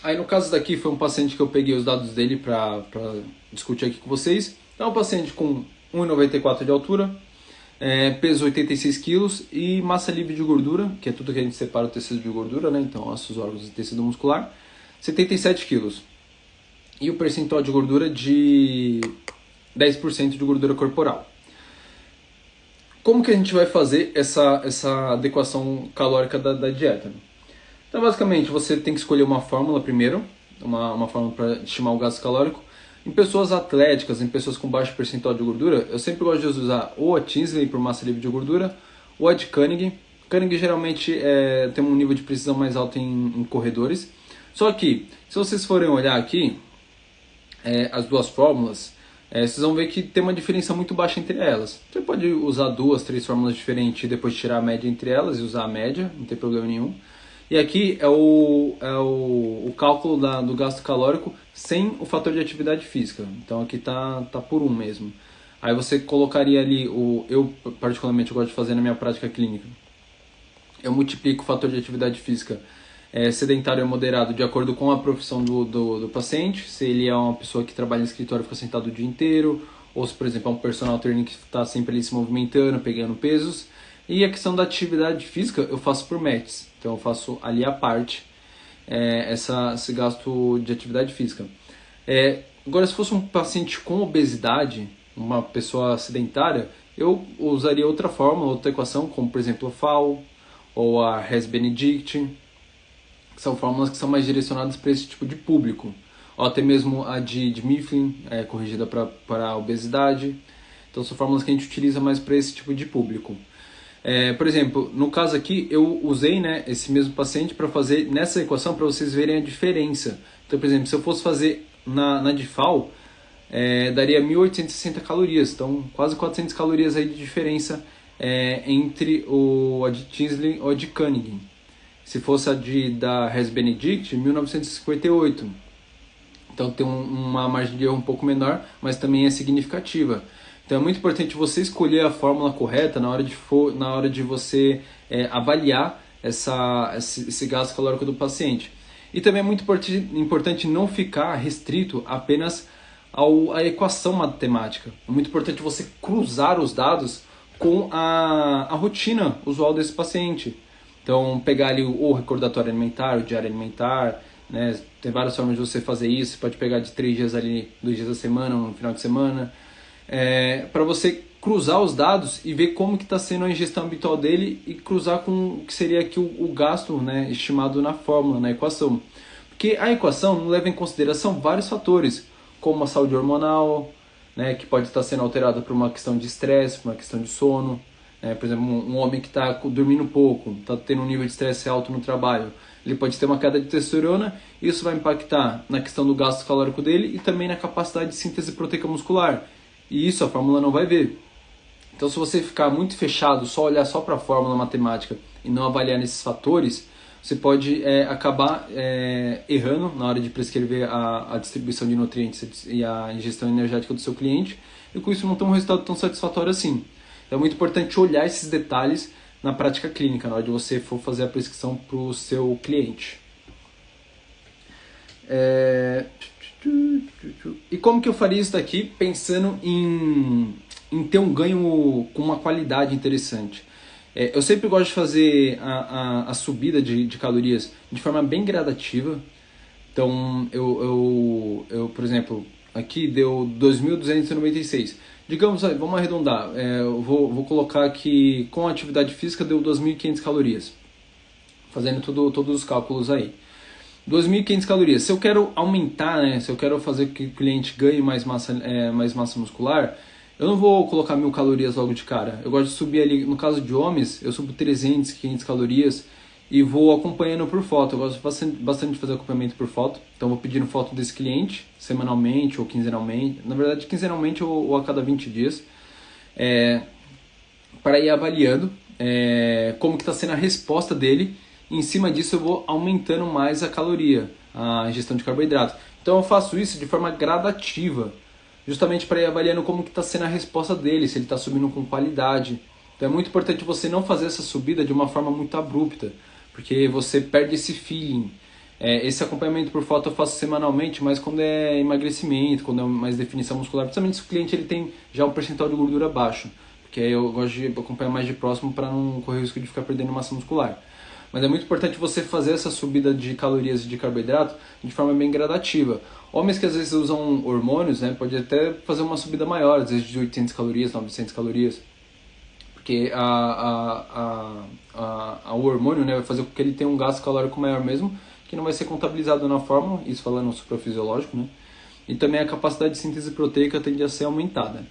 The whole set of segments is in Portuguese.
Aí no caso daqui foi um paciente que eu peguei os dados dele para discutir aqui com vocês. É um paciente com 1,94 de altura, peso 86 quilos e massa livre de gordura, que é tudo que a gente separa o tecido de gordura, né? Então ossos, órgãos e tecido muscular, 77 quilos. E o percentual de gordura de 10% de gordura corporal. Como que a gente vai fazer essa adequação calórica da dieta? Então, basicamente, você tem que escolher uma fórmula primeiro, uma fórmula para estimar o gasto calórico. Em pessoas atléticas, em pessoas com baixo percentual de gordura, eu sempre gosto de usar ou a Tinsley por massa livre de gordura, ou a de Koenig. Koenig geralmente tem um nível de precisão mais alto em corredores. Só que, se vocês forem olhar aqui, as duas fórmulas, vocês vão ver que tem uma diferença muito baixa entre elas. Você pode usar duas, três fórmulas diferentes e depois tirar a média entre elas e usar a média, não tem problema nenhum. E aqui é o cálculo do gasto calórico sem o fator de atividade física. Então aqui tá por 1 mesmo. Aí você colocaria ali, eu particularmente gosto de fazer na minha prática clínica, eu multiplico o fator de atividade física sedentário ou moderado de acordo com a profissão do paciente. Se ele é uma pessoa que trabalha em escritório e fica sentado o dia inteiro, ou se, por exemplo, é um personal trainer que está sempre ali se movimentando, pegando pesos. E a questão da atividade física eu faço por METs, então eu faço ali a parte esse gasto de atividade física. Agora, se fosse um paciente com obesidade, uma pessoa sedentária, eu usaria outra fórmula, outra equação, como por exemplo a FAO ou a Hess-Benedict, que são fórmulas que são mais direcionadas para esse tipo de público. Ou até mesmo a de Mifflin, corrigida para a obesidade. Então são fórmulas que a gente utiliza mais para esse tipo de público. Por exemplo, no caso aqui, eu usei esse mesmo paciente para fazer nessa equação para vocês verem a diferença. Então, por exemplo, se eu fosse fazer na DIFAL, daria 1.860 calorias. Então, quase 400 calorias aí de diferença entre a de Tinsley ou a de Koenig. Se fosse a da Hess-Benedict, 1958. Então tem uma margem de erro um pouco menor, mas também é significativa. Então é muito importante você escolher a fórmula correta na hora de você avaliar esse gasto calórico do paciente. E também é muito importante não ficar restrito apenas à equação matemática. É muito importante você cruzar os dados com a rotina usual desse paciente. Então, pegar ali o recordatório alimentar, o diário alimentar, né? Tem várias formas de você fazer isso. Você pode pegar de 3 dias ali, 2 dias da semana, no final de semana, para você cruzar os dados e ver como que está sendo a ingestão habitual dele e cruzar com o que seria aqui o gasto, né, estimado na fórmula, na equação. Porque a equação não leva em consideração vários fatores, como a saúde hormonal, né, que pode estar sendo alterada por uma questão de estresse, por uma questão de sono. Por exemplo, um homem que está dormindo pouco, está tendo um nível de estresse alto no trabalho, ele pode ter uma queda de testosterona, isso vai impactar na questão do gasto calórico dele e também na capacidade de síntese proteica muscular. E isso a fórmula não vai ver. Então, se você ficar muito fechado, só olhar só para a fórmula matemática e não avaliar nesses fatores, você pode acabar errando na hora de prescrever a distribuição de nutrientes e a ingestão energética do seu cliente, e com isso não ter um resultado tão satisfatório assim. Então é muito importante olhar esses detalhes na prática clínica, na hora de você for fazer a prescrição para o seu cliente. E como que eu faria isso daqui pensando em ter um ganho com uma qualidade interessante? Eu sempre gosto de fazer a subida de calorias de forma bem gradativa. Então, por exemplo, aqui deu 2.296. Digamos, vamos arredondar, eu vou colocar aqui, com atividade física deu 2.500 calorias, fazendo todos os cálculos aí. 2.500 calorias, se eu quero aumentar, se eu quero fazer que o cliente ganhe mais massa muscular, eu não vou colocar 1.000 calorias logo de cara. Eu gosto de subir ali, no caso de homens, eu subo 300, 500 calorias e vou acompanhando por foto. Eu gosto bastante de fazer acompanhamento por foto. Então vou pedindo foto desse cliente, semanalmente ou quinzenalmente. Na verdade, quinzenalmente ou a cada 20 dias. Para ir avaliando como que está sendo a resposta dele. E em cima disso eu vou aumentando mais a caloria, a ingestão de carboidrato. Então eu faço isso de forma gradativa, justamente para ir avaliando como que está sendo a resposta dele, se ele está subindo com qualidade. Então é muito importante você não fazer essa subida de uma forma muito abrupta, porque você perde esse feeling. Esse acompanhamento por foto eu faço semanalmente, mas quando é emagrecimento, quando é mais definição muscular, principalmente se o cliente ele tem já um percentual de gordura baixo, porque aí eu gosto de acompanhar mais de próximo para não correr o risco de ficar perdendo massa muscular. Mas é muito importante você fazer essa subida de calorias e de carboidrato de forma bem gradativa. Homens que às vezes usam hormônios, né, pode até fazer uma subida maior, às vezes de 800 calorias, 900 calorias. Porque o hormônio, né, vai fazer com que ele tenha um gasto calórico maior mesmo, que não vai ser contabilizado na fórmula, isso falando no suprafisiológico, né? E também a capacidade de síntese proteica tende a ser aumentada.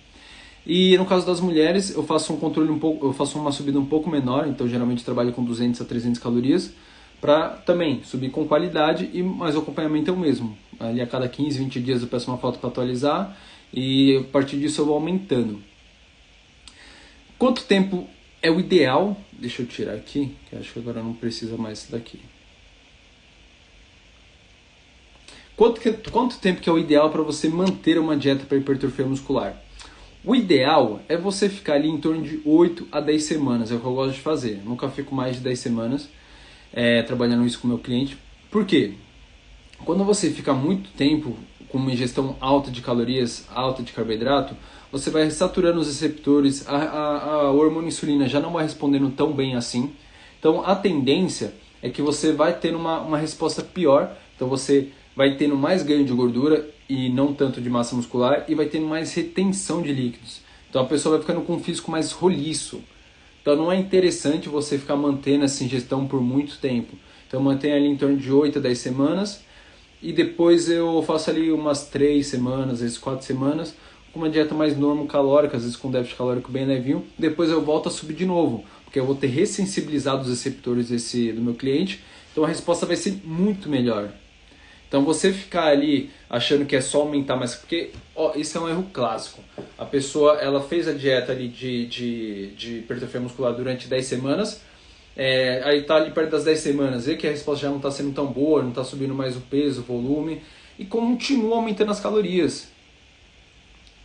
E no caso das mulheres, eu faço um controle eu faço uma subida um pouco menor, então geralmente trabalho com 200 a 300 calorias, para também subir com qualidade, mas o acompanhamento é o mesmo. Ali a cada 15, 20 dias eu peço uma foto para atualizar e a partir disso eu vou aumentando. Quanto tempo é o ideal? Deixa eu tirar aqui, que acho que agora não precisa mais isso daqui. Quanto tempo que é o ideal para você manter uma dieta para hipertrofia muscular? O ideal é você ficar ali em torno de 8 a 10 semanas, é o que eu gosto de fazer. Eu nunca fico mais de 10 semanas trabalhando isso com o meu cliente. Por quê? Quando você fica muito tempo com uma ingestão alta de calorias, alta de carboidrato, você vai saturando os receptores, a hormônio insulina já não vai respondendo tão bem assim. Então a tendência é que você vai ter uma resposta pior, então você vai tendo mais ganho de gordura e não tanto de massa muscular e vai tendo mais retenção de líquidos. Então a pessoa vai ficando com um físico mais roliço. Então não é interessante você ficar mantendo essa ingestão por muito tempo. Então mantenha ali em torno de 8 a 10 semanas e depois eu faço ali umas 3 semanas, às vezes 4 semanas, com uma dieta mais calórica, às vezes com déficit calórico bem levinho. Depois eu volto a subir de novo, porque eu vou ter ressensibilizado os receptores do meu cliente, então a resposta vai ser muito melhor. Então você ficar ali achando que é só aumentar, mas porque isso é um erro clássico. A pessoa ela fez a dieta ali de hipertrofia muscular durante 10 semanas, aí tá ali perto das 10 semanas, vê que a resposta já não está sendo tão boa, não está subindo mais o peso, o volume, e continua aumentando as calorias.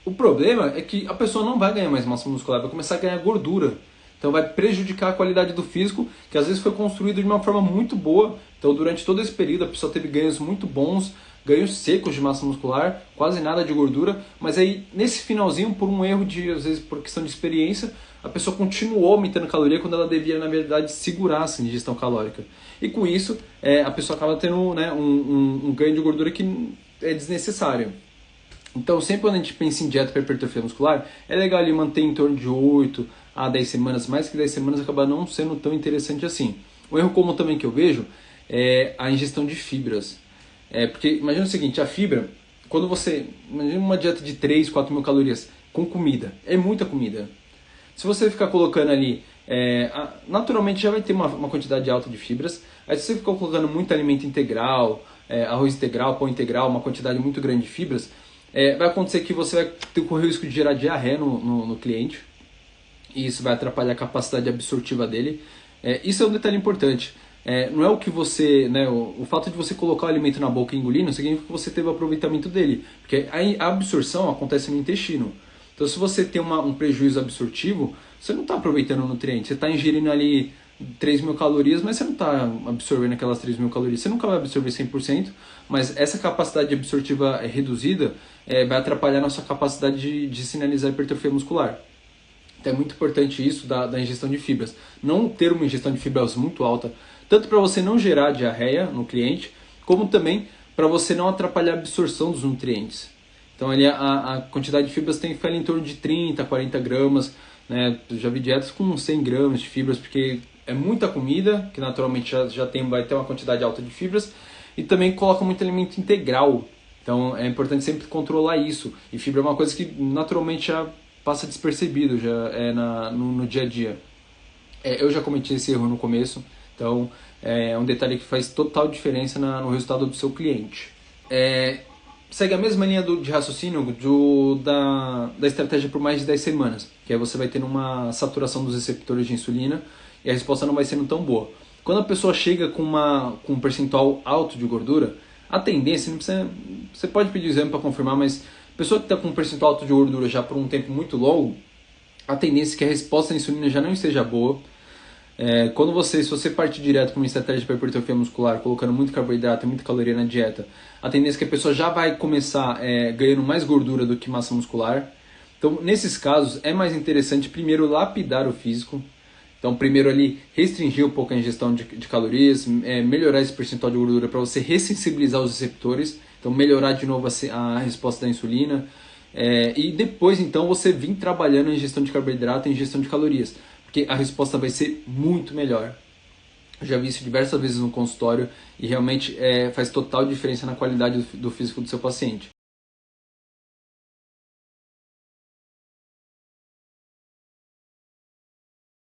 O problema é que a pessoa não vai ganhar mais massa muscular, vai começar a ganhar gordura. Então vai prejudicar a qualidade do físico, que às vezes foi construído de uma forma muito boa. Então durante todo esse período a pessoa teve ganhos muito bons, ganhos secos de massa muscular, quase nada de gordura, mas aí nesse finalzinho, por um erro às vezes por questão de experiência, a pessoa continuou aumentando caloria quando ela devia, na verdade, segurar essa ingestão calórica. E com isso, a pessoa acaba tendo, né, um ganho de gordura que é desnecessário. Então, sempre quando a gente pensa em dieta para hipertrofia muscular, é legal ali manter em torno de 8 a 10 semanas, mais que 10 semanas acaba não sendo tão interessante assim. Um erro comum também que eu vejo é a ingestão de fibras. Porque imagina o seguinte, a fibra, quando você, imagina uma dieta de 3, 4 mil calorias com comida, é muita comida. Se você ficar colocando ali, naturalmente já vai ter uma quantidade alta de fibras, aí se você ficar colocando muito alimento integral, arroz integral, pão integral, uma quantidade muito grande de fibras, vai acontecer que você vai correr o risco de gerar diarreia no cliente, e isso vai atrapalhar a capacidade absortiva dele. Isso é um detalhe importante. Não é o que você, né, o fato de você colocar o alimento na boca e engolir não significa que você teve o aproveitamento dele, porque a absorção acontece no intestino. Então se você tem um prejuízo absortivo, você não está aproveitando o nutriente, você está ingerindo ali 3 mil calorias, mas você não está absorvendo aquelas 3 mil calorias, você nunca vai absorver 100%, mas essa capacidade absortiva reduzida vai atrapalhar a nossa capacidade de sinalizar hipertrofia muscular. Então é muito importante isso da ingestão de fibras. Não ter uma ingestão de fibras muito alta, tanto para você não gerar diarreia no cliente, como também para você não atrapalhar a absorção dos nutrientes. Então ali a quantidade de fibras tem que ficar ali em torno de 30, 40 gramas. Né? Eu já vi dietas com 100 gramas de fibras, porque é muita comida, que naturalmente vai ter uma quantidade alta de fibras, e também coloca muito alimento integral. Então é importante sempre controlar isso. E fibra é uma coisa que naturalmente já passa despercebido no dia a dia. Eu já cometi esse erro no começo, então é um detalhe que faz total diferença no resultado do seu cliente. Segue a mesma linha de raciocínio da estratégia por mais de 10 semanas, que aí você vai tendo uma saturação dos receptores de insulina e a resposta não vai sendo tão boa. Quando a pessoa chega com um percentual alto de gordura, a tendência, você pode pedir exame para confirmar, mas a pessoa que está com um percentual alto de gordura já por um tempo muito longo, a tendência é que a resposta à insulina já não esteja boa, Se você partir direto com uma estratégia para hipertrofia muscular, colocando muito carboidrato e muita caloria na dieta, a tendência é que a pessoa já vai começar ganhando mais gordura do que massa muscular. Então, nesses casos, é mais interessante primeiro lapidar o físico. Então, primeiro ali, restringir um pouco a ingestão de calorias, melhorar esse percentual de gordura para você ressensibilizar os receptores, então melhorar de novo a resposta da insulina. E depois, então, você vir trabalhando a ingestão de carboidrato e ingestão de calorias, porque a resposta vai ser muito melhor. Eu já vi isso diversas vezes no consultório e realmente faz total diferença na qualidade do físico do seu paciente.